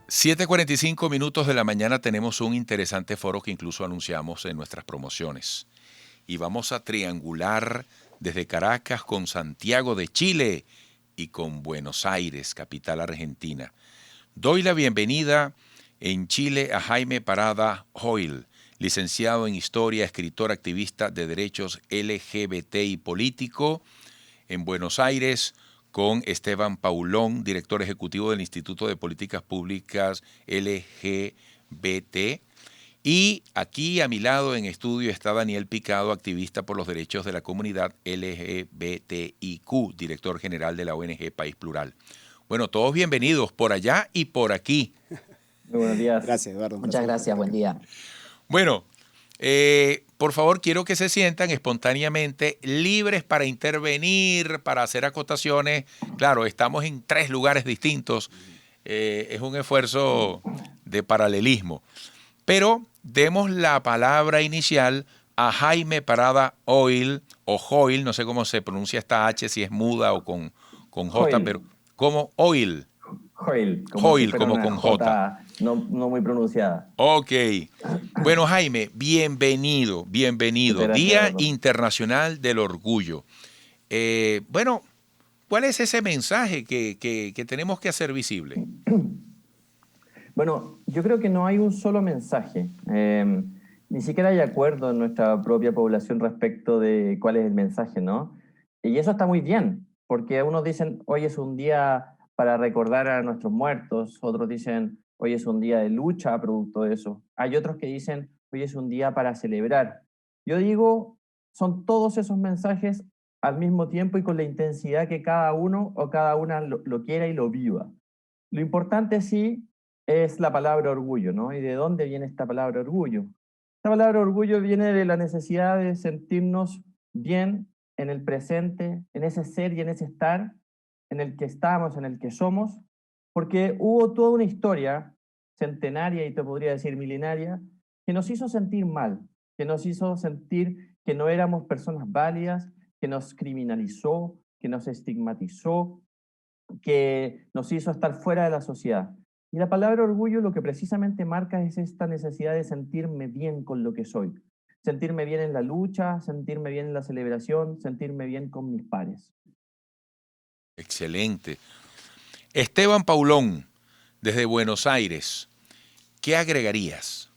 7:45 de la mañana tenemos un interesante foro que incluso anunciamos en nuestras promociones. Y vamos a triangular desde Caracas con Santiago de Chile y con Buenos Aires, capital argentina. Doy la bienvenida en Chile a Jaime Parada Hoyle, licenciado en Historia, escritor, activista de derechos LGBT y político. En Buenos Aires con Esteban Paulón, director ejecutivo del Instituto de Políticas Públicas LGBT. Y aquí a mi lado en estudio está Daniel Picado, activista por los derechos de la comunidad LGBTIQ, director general de la ONG País Plural. Bueno, todos bienvenidos por allá y por aquí. Muy buenos días. Gracias, Eduardo. Muchas gracias, buen día. Bueno, por favor, quiero que se sientan espontáneamente libres para intervenir, para hacer acotaciones. Claro, estamos en 3 lugares distintos. Es un esfuerzo de paralelismo. Pero demos la palabra inicial a Jaime Parada Hoyle, o Hoyle, no sé cómo se pronuncia esta H, si es muda o con J, Hoyle. pero como Hoyle. Hoyle, Hoyle, si como una con J. No muy pronunciada. Ok. Bueno, Jaime, bienvenido. Gracias, Día Eduardo. Internacional del Orgullo. Bueno, ¿cuál es ese mensaje que tenemos que hacer visible? Bueno, yo creo que no hay un solo mensaje. Ni siquiera hay acuerdo en nuestra propia población respecto de cuál es el mensaje, ¿no? Y eso está muy bien, porque unos dicen, hoy es un día para recordar a nuestros muertos, otros dicen, hoy es un día de lucha producto de eso. Hay otros que dicen, hoy es un día para celebrar. Yo digo, son todos esos mensajes al mismo tiempo y con la intensidad que cada uno o cada una lo quiera y lo viva. Lo importante sí es la palabra orgullo, ¿no? ¿Y de dónde viene esta palabra orgullo? Esta palabra orgullo viene de la necesidad de sentirnos bien en el presente, en ese ser y en ese estar, en el que estamos, en el que somos, porque hubo toda una historia centenaria y te podría decir milenaria, que nos hizo sentir mal, que nos hizo sentir que no éramos personas válidas, que nos criminalizó, que nos estigmatizó, que nos hizo estar fuera de la sociedad. Y la palabra orgullo lo que precisamente marca es esta necesidad de sentirme bien con lo que soy, sentirme bien en la lucha, sentirme bien en la celebración, sentirme bien con mis pares. Excelente. Esteban Paulón, desde Buenos Aires, ¿qué agregarías?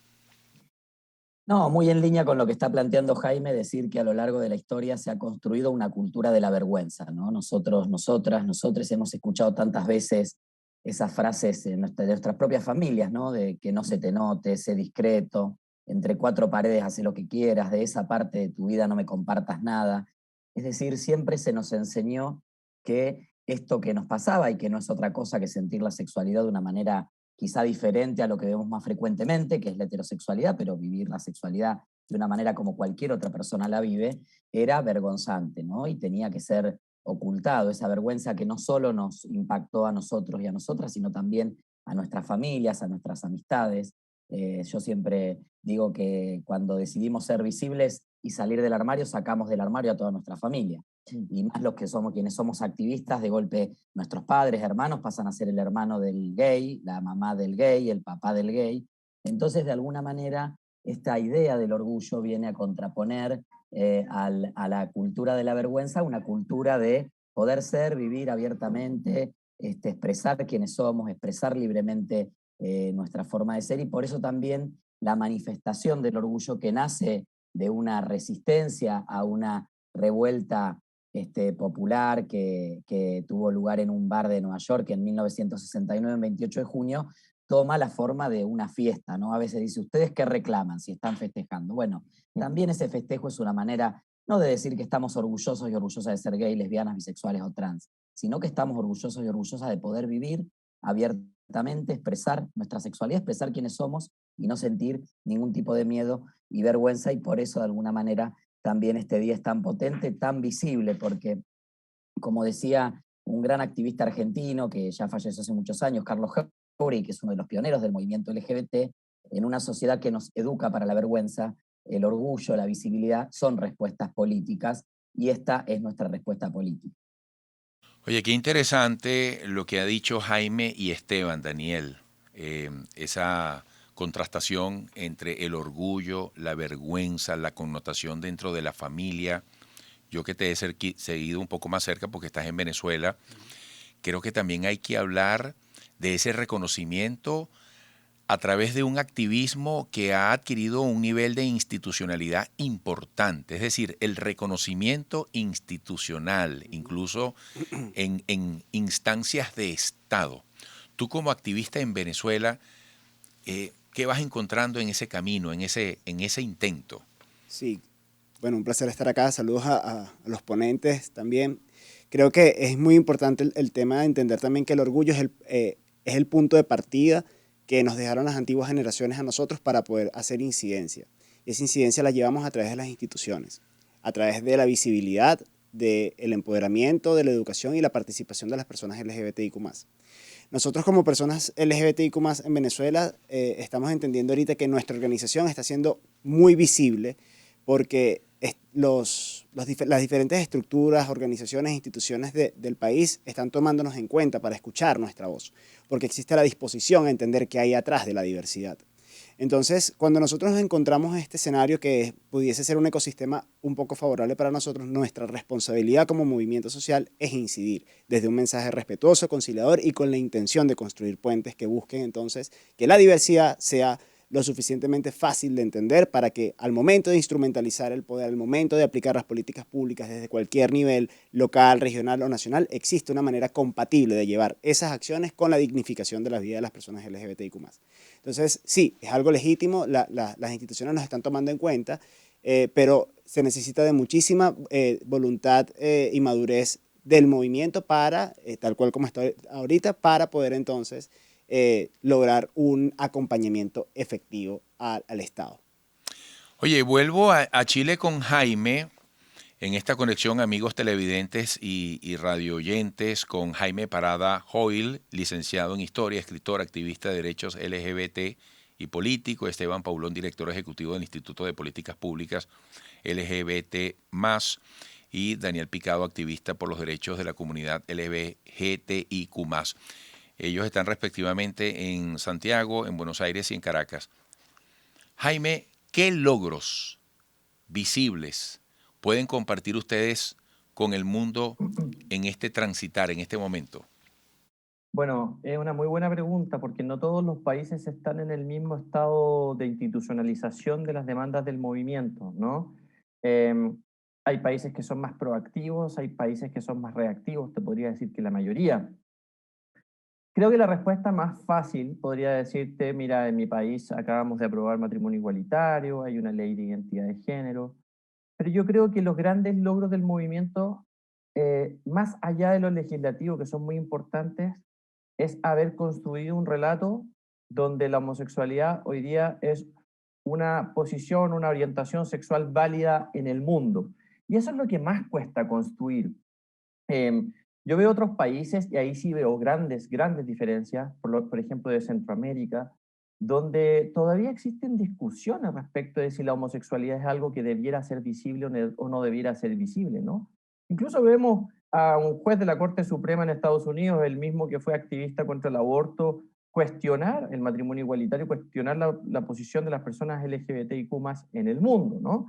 No, muy en línea con lo que está planteando Jaime, decir que a lo largo de la historia se ha construido una cultura de la vergüenza, ¿no? Nosotros, nosotras, nosotres hemos escuchado tantas veces esas frases de nuestras propias familias, ¿no? De que no se te note, sé discreto, entre 4 paredes hace lo que quieras, de esa parte de tu vida no me compartas nada. Es decir, siempre se nos enseñó que esto que nos pasaba y que no es otra cosa que sentir la sexualidad de una manera quizá diferente a lo que vemos más frecuentemente, que es la heterosexualidad, pero vivir la sexualidad de una manera como cualquier otra persona la vive, era vergonzante, ¿no? Y tenía que ser ocultado, esa vergüenza que no solo nos impactó a nosotros y a nosotras, sino también a nuestras familias, a nuestras amistades. Yo siempre digo que cuando decidimos ser visibles y salir del armario, sacamos del armario a toda nuestra familia. Y más los que somos quienes somos activistas, de golpe nuestros padres, hermanos, pasan a ser el hermano del gay, la mamá del gay, el papá del gay. Entonces, de alguna manera, esta idea del orgullo viene a contraponer a la cultura de la vergüenza, una cultura de poder ser, vivir abiertamente, expresar quiénes somos, expresar libremente nuestra forma de ser, y por eso también la manifestación del orgullo que nace de una resistencia a una revuelta popular que tuvo lugar en un bar de Nueva York en 1969, en 28 de junio, toma la forma de una fiesta, ¿no? A veces dice, ¿ustedes qué reclaman si están festejando? Bueno, también ese festejo es una manera, no de decir que estamos orgullosos y orgullosas de ser gay, lesbianas, bisexuales o trans, sino que estamos orgullosos y orgullosas de poder vivir abiertamente, expresar nuestra sexualidad, expresar quiénes somos y no sentir ningún tipo de miedo y vergüenza, y por eso de alguna manera también este día es tan potente, tan visible, porque, como decía un gran activista argentino que ya falleció hace muchos años, Carlos Jauregui, que es uno de los pioneros del movimiento LGBT, en una sociedad que nos educa para la vergüenza, el orgullo, la visibilidad son respuestas políticas, y esta es nuestra respuesta política. Oye, qué interesante lo que ha dicho Jaime y Esteban, Daniel. esa contrastación entre el orgullo, la vergüenza, la connotación dentro de la familia. Yo que te he seguido un poco más cerca porque estás en Venezuela, creo que también hay que hablar de ese reconocimiento a través de un activismo que ha adquirido un nivel de institucionalidad importante, es decir, el reconocimiento institucional, incluso en instancias de Estado. Tú como activista en Venezuela, ¿qué vas encontrando en ese camino, en ese intento? Sí, bueno, un placer estar acá. Saludos a los ponentes también. Creo que es muy importante el tema de entender también que el orgullo es el punto de partida que nos dejaron las antiguas generaciones a nosotros para poder hacer incidencia. Y esa incidencia la llevamos a través de las instituciones, a través de la visibilidad, del empoderamiento, de la educación y la participación de las personas LGBTIQ+. Nosotros como personas LGBTIQ+, en Venezuela, estamos entendiendo ahorita que nuestra organización está siendo muy visible porque las diferentes estructuras, organizaciones, instituciones del país están tomándonos en cuenta para escuchar nuestra voz, porque existe la disposición a entender qué hay atrás de la diversidad. Entonces, cuando nosotros encontramos este escenario que pudiese ser un ecosistema un poco favorable para nosotros, nuestra responsabilidad como movimiento social es incidir desde un mensaje respetuoso, conciliador y con la intención de construir puentes que busquen entonces que la diversidad sea lo suficientemente fácil de entender para que al momento de instrumentalizar el poder, al momento de aplicar las políticas públicas desde cualquier nivel, local, regional o nacional, existe una manera compatible de llevar esas acciones con la dignificación de la vida de las personas LGBTIQ+. Entonces, sí, es algo legítimo, las instituciones nos están tomando en cuenta, pero se necesita de muchísima voluntad y madurez del movimiento para, tal cual como está ahorita, para poder entonces lograr un acompañamiento efectivo al Estado. Oye, vuelvo a Chile con Jaime en esta conexión, amigos televidentes y radio oyentes, con Jaime Parada Hoyle, licenciado en Historia, escritor, activista de derechos LGBT y político, Esteban Paulón, director ejecutivo del Instituto de Políticas Públicas LGBT+, y Daniel Picado, activista por los derechos de la comunidad LGBTIQ+. Ellos están respectivamente en Santiago, en Buenos Aires y en Caracas. Jaime, ¿qué logros visibles pueden compartir ustedes con el mundo en este transitar, en este momento? Bueno, es una muy buena pregunta porque no todos los países están en el mismo estado de institucionalización de las demandas del movimiento, ¿no? Em, Hay países que son más proactivos, hay países que son más reactivos, te podría decir que la mayoría. Creo que la respuesta más fácil podría decirte, mira, en mi país acabamos de aprobar matrimonio igualitario, hay una ley de identidad de género, pero yo creo que los grandes logros del movimiento, más allá de lo legislativo, que son muy importantes, es haber construido un relato donde la homosexualidad hoy día es una posición, una orientación sexual válida en el mundo. Y eso es lo que más cuesta construir. Yo veo otros países y ahí sí veo grandes diferencias, por ejemplo de Centroamérica, donde todavía existen discusiones respecto de si la homosexualidad es algo que debiera ser visible o no debiera ser visible, ¿no? Incluso vemos a un juez de la Corte Suprema en Estados Unidos, el mismo que fue activista contra el aborto, cuestionar el matrimonio igualitario, cuestionar la posición de las personas LGBTIQ más en el mundo, ¿no?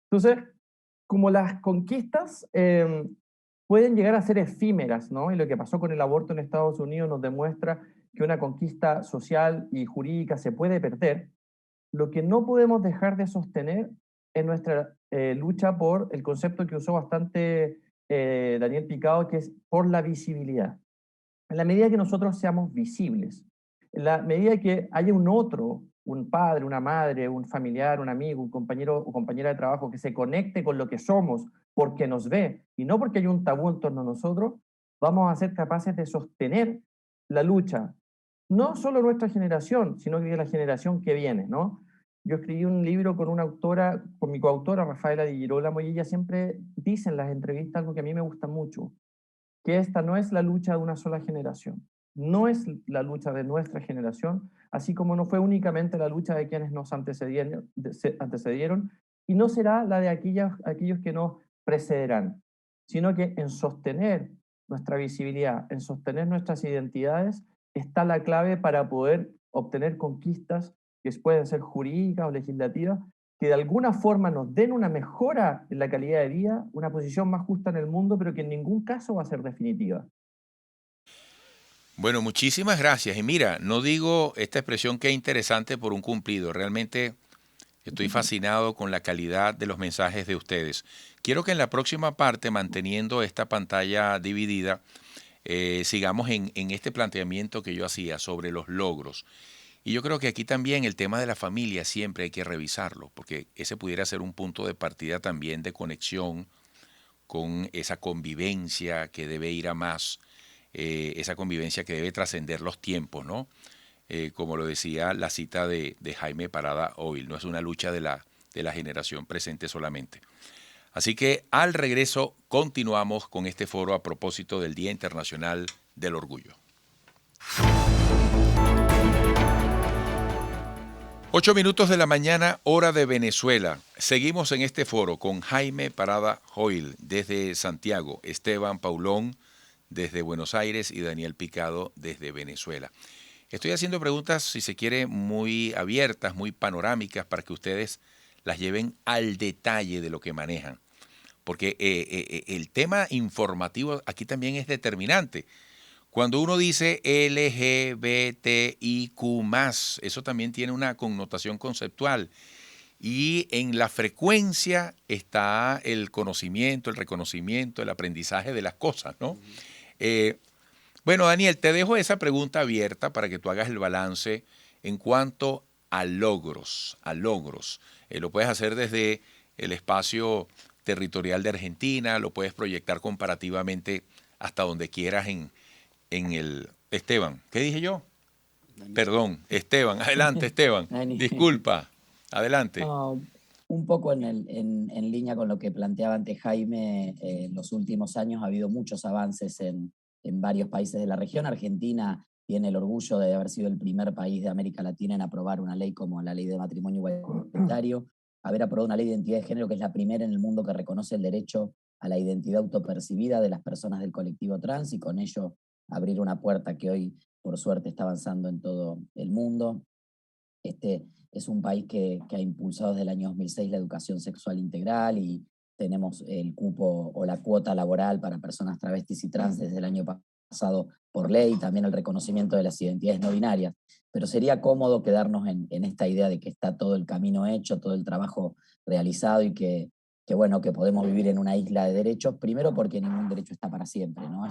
Entonces, como las conquistas pueden llegar a ser efímeras, ¿no? Y lo que pasó con el aborto en Estados Unidos nos demuestra que una conquista social y jurídica se puede perder. Lo que no podemos dejar de sostener es nuestra lucha por el concepto que usó bastante Daniel Picado, que es por la visibilidad. En la medida que nosotros seamos visibles, en la medida que haya un otro, un padre, una madre, un familiar, un amigo, un compañero o compañera de trabajo que se conecte con lo que somos porque nos ve y no porque hay un tabú en torno a nosotros, vamos a ser capaces de sostener la lucha, no solo nuestra generación, sino que la generación que viene, ¿no? Yo escribí un libro con una autora, con mi coautora, Rafaela Di Girolamo, y ella siempre dice en las entrevistas algo que a mí me gusta mucho, que esta no es la lucha de una sola generación, no es la lucha de nuestra generación, así como no fue únicamente la lucha de quienes nos antecedieron y no será la de aquellos que nos precederán, sino que en sostener nuestra visibilidad, en sostener nuestras identidades, está la clave para poder obtener conquistas que pueden ser jurídicas o legislativas, que de alguna forma nos den una mejora en la calidad de vida, una posición más justa en el mundo, pero que en ningún caso va a ser definitiva. Bueno, muchísimas gracias. Y mira, no digo esta expresión que es interesante por un cumplido. Realmente estoy fascinado con la calidad de los mensajes de ustedes. Quiero que en la próxima parte, manteniendo esta pantalla dividida, sigamos en este planteamiento que yo hacía sobre los logros. Y yo creo que aquí también el tema de la familia siempre hay que revisarlo, porque ese pudiera ser un punto de partida también de conexión con esa convivencia que debe ir a más, esa convivencia que debe trascender los tiempos, ¿no? Como lo decía la cita de Jaime Parada Oil, no es una lucha de la generación presente solamente. Así que al regreso continuamos con este foro a propósito del Día Internacional del Orgullo. 8 minutos de la mañana, hora de Venezuela. Seguimos en este foro con Jaime Parada Oil desde Santiago, Esteban Paulón desde Buenos Aires y Daniel Picado desde Venezuela. Estoy haciendo preguntas, si se quiere, muy abiertas, muy panorámicas, para que ustedes las lleven al detalle de lo que manejan. Porque el tema informativo aquí también es determinante. Cuando uno dice LGBTIQ+, eso también tiene una connotación conceptual. Y en la frecuencia está el conocimiento, el reconocimiento, el aprendizaje de las cosas, ¿no? Bueno, Daniel, te dejo esa pregunta abierta para que tú hagas el balance en cuanto a logros, lo puedes hacer desde el espacio territorial de Argentina, lo puedes proyectar comparativamente hasta donde quieras en el... Esteban, ¿qué dije yo? Perdón, Esteban, adelante Esteban, disculpa, adelante. No, un poco en línea con lo que planteaba antes Jaime, en los últimos años ha habido muchos avances en varios países de la región. Argentina tiene el orgullo de haber sido el primer país de América Latina en aprobar una ley como la ley de matrimonio igualitario, haber aprobado una ley de identidad de género que es la primera en el mundo que reconoce el derecho a la identidad autopercibida de las personas del colectivo trans y con ello abrir una puerta que hoy, por suerte, está avanzando en todo el mundo. Este es un país que ha impulsado desde el año 2006 la educación sexual integral y tenemos el cupo o la cuota laboral para personas travestis y trans desde el año pasado por ley, también el reconocimiento de las identidades no binarias. Pero sería cómodo quedarnos en esta idea de que está todo el camino hecho, todo el trabajo realizado y que bueno, que podemos vivir en una isla de derechos, primero porque ningún derecho está para siempre, ¿no?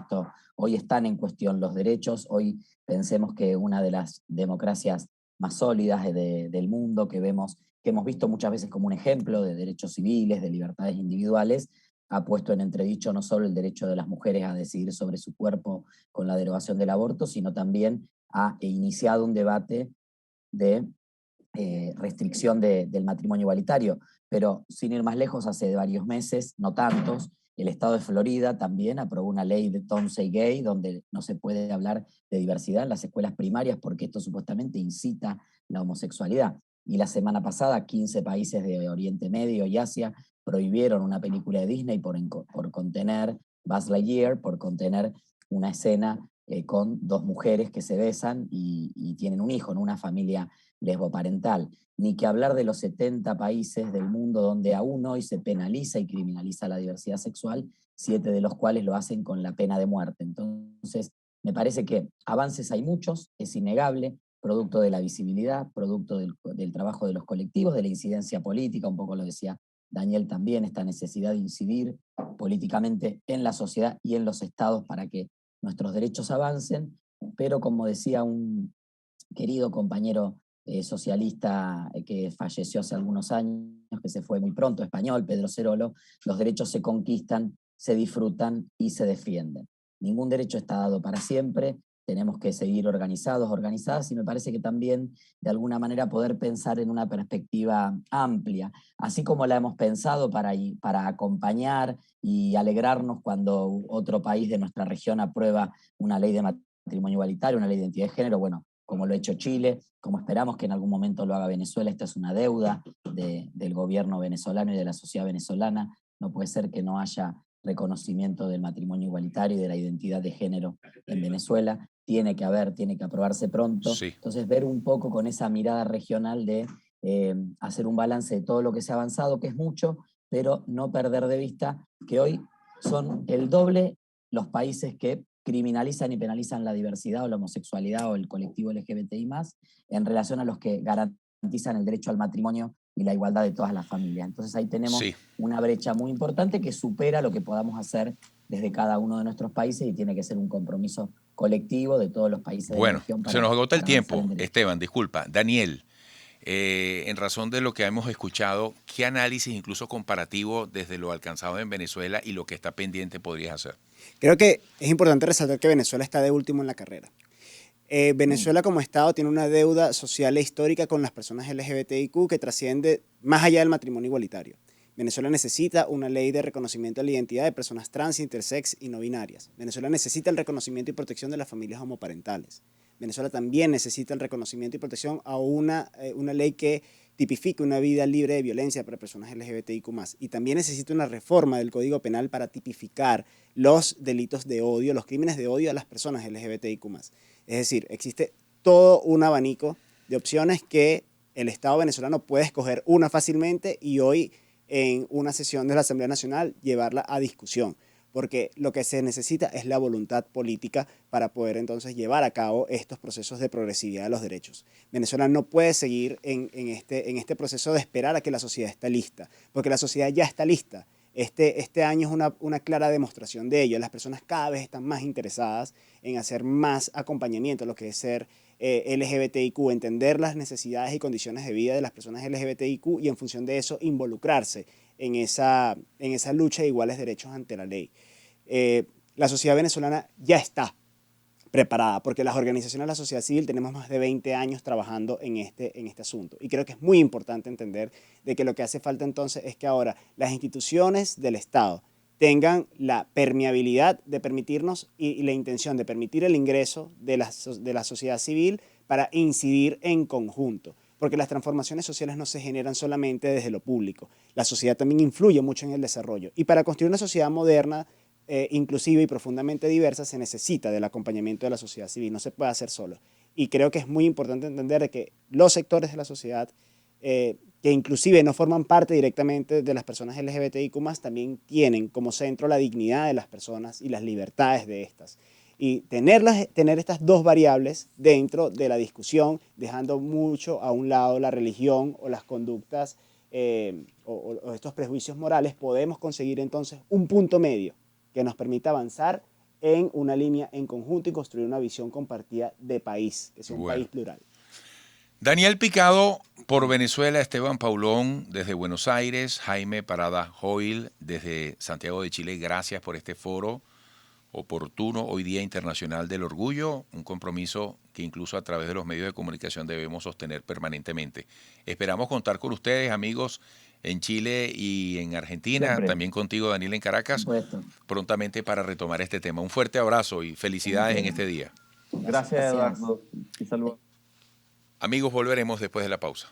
Hoy están en cuestión los derechos, hoy pensemos que una de las democracias más sólidas del mundo, que hemos visto muchas veces como un ejemplo de derechos civiles, de libertades individuales, ha puesto en entredicho no solo el derecho de las mujeres a decidir sobre su cuerpo con la derogación del aborto, sino también ha iniciado un debate de restricción del matrimonio igualitario. Pero sin ir más lejos, hace varios meses, no tantos, el estado de Florida también aprobó una ley de Don't Say Gay, donde no se puede hablar de diversidad en las escuelas primarias porque esto supuestamente incita la homosexualidad. Y la semana pasada, 15 países de Oriente Medio y Asia prohibieron una película de Disney por contener Buzz Lightyear, por contener una escena con dos mujeres que se besan y tienen un hijo, ¿no? Una familia lesboparental. Ni que hablar de los 70 países del mundo donde aún hoy se penaliza y criminaliza la diversidad sexual, 7 de los cuales lo hacen con la pena de muerte. Entonces, me parece que avances hay muchos, es innegable, producto de la visibilidad, producto del trabajo de los colectivos, de la incidencia política, un poco lo decía Daniel también, esta necesidad de incidir políticamente en la sociedad y en los estados para que nuestros derechos avancen, pero como decía un querido compañero socialista que falleció hace algunos años, que se fue muy pronto, español, Pedro Cerolo, los derechos se conquistan, se disfrutan y se defienden. Ningún derecho está dado para siempre, tenemos que seguir organizados, organizadas, y me parece que también, de alguna manera, poder pensar en una perspectiva amplia, así como la hemos pensado para acompañar y alegrarnos cuando otro país de nuestra región aprueba una ley de matrimonio igualitario, una ley de identidad de género, bueno, como lo ha hecho Chile, como esperamos que en algún momento lo haga Venezuela. Esta es una deuda del gobierno venezolano y de la sociedad venezolana. No puede ser que no haya reconocimiento del matrimonio igualitario y de la identidad de género en Venezuela. Tiene que aprobarse pronto. Sí. Entonces, ver un poco con esa mirada regional de hacer un balance de todo lo que se ha avanzado, que es mucho, pero no perder de vista que hoy son el doble los países que criminalizan y penalizan la diversidad o la homosexualidad o el colectivo LGBTI+, en relación a los que garantizan el derecho al matrimonio y la igualdad de todas las familias. Entonces ahí tenemos una brecha muy importante que supera lo que podamos hacer desde cada uno de nuestros países y tiene que ser un compromiso colectivo de todos los países de la región. Bueno, se nos agota el tiempo. En Esteban, disculpa. Daniel, en razón de lo que hemos escuchado, ¿qué análisis incluso comparativo desde lo alcanzado en Venezuela y lo que está pendiente podrías hacer? Creo que es importante resaltar que Venezuela está de último en la carrera. Venezuela como Estado tiene una deuda social e histórica con las personas LGBTIQ que trasciende más allá del matrimonio igualitario. Venezuela necesita una ley de reconocimiento de la identidad de personas trans, intersex y no binarias. Venezuela necesita el reconocimiento y protección de las familias homoparentales. Venezuela también necesita el reconocimiento y protección a una ley que tipifique una vida libre de violencia para personas LGBTIQ+. Y también necesita una reforma del Código Penal para tipificar los delitos de odio, los crímenes de odio a las personas LGBTIQ+. Es decir, existe todo un abanico de opciones que el Estado venezolano puede escoger una fácilmente y hoy en una sesión de la Asamblea Nacional llevarla a discusión, porque lo que se necesita es la voluntad política para poder entonces llevar a cabo estos procesos de progresividad de los derechos. Venezuela no puede seguir en este proceso de esperar a que la sociedad esté lista, porque la sociedad ya está lista. Este año es una clara demostración de ello. Las personas cada vez están más interesadas en hacer más acompañamiento a lo que es ser LGBTIQ, entender las necesidades y condiciones de vida de las personas LGBTIQ y en función de eso involucrarse en esa lucha de iguales derechos ante la ley. La sociedad venezolana ya está preparada, porque las organizaciones de la sociedad civil tenemos más de 20 años trabajando en este asunto. Y creo que es muy importante entender de que lo que hace falta entonces es que ahora las instituciones del Estado tengan la permeabilidad de permitirnos y la intención de permitir el ingreso de la sociedad civil para incidir en conjunto. Porque las transformaciones sociales no se generan solamente desde lo público. La sociedad también influye mucho en el desarrollo. Y para construir una sociedad moderna, inclusiva y profundamente diversa, se necesita del acompañamiento de la sociedad civil. No se puede hacer solo. Y creo que es muy importante entender que los sectores de la sociedad que inclusive no forman parte directamente de las personas LGBTIQ+, también tienen como centro la dignidad de las personas y las libertades de estas. Y tener estas dos variables dentro de la discusión, dejando mucho a un lado la religión o las conductas o estos prejuicios morales, podemos conseguir entonces un punto medio que nos permita avanzar en una línea en conjunto y construir una visión compartida de país, que sea un país plural. Daniel Picado por Venezuela, Esteban Paulón desde Buenos Aires, Jaime Parada Hoyle desde Santiago de Chile, gracias por este foro oportuno hoy Día Internacional del Orgullo, un compromiso que incluso a través de los medios de comunicación debemos sostener permanentemente. Esperamos contar con ustedes, amigos, en Chile y en Argentina, siempre. También contigo, Daniel, en Caracas, prontamente para retomar este tema. Un fuerte abrazo y felicidades en este día. Gracias, Eduardo, y saludos. Amigos, volveremos después de la pausa.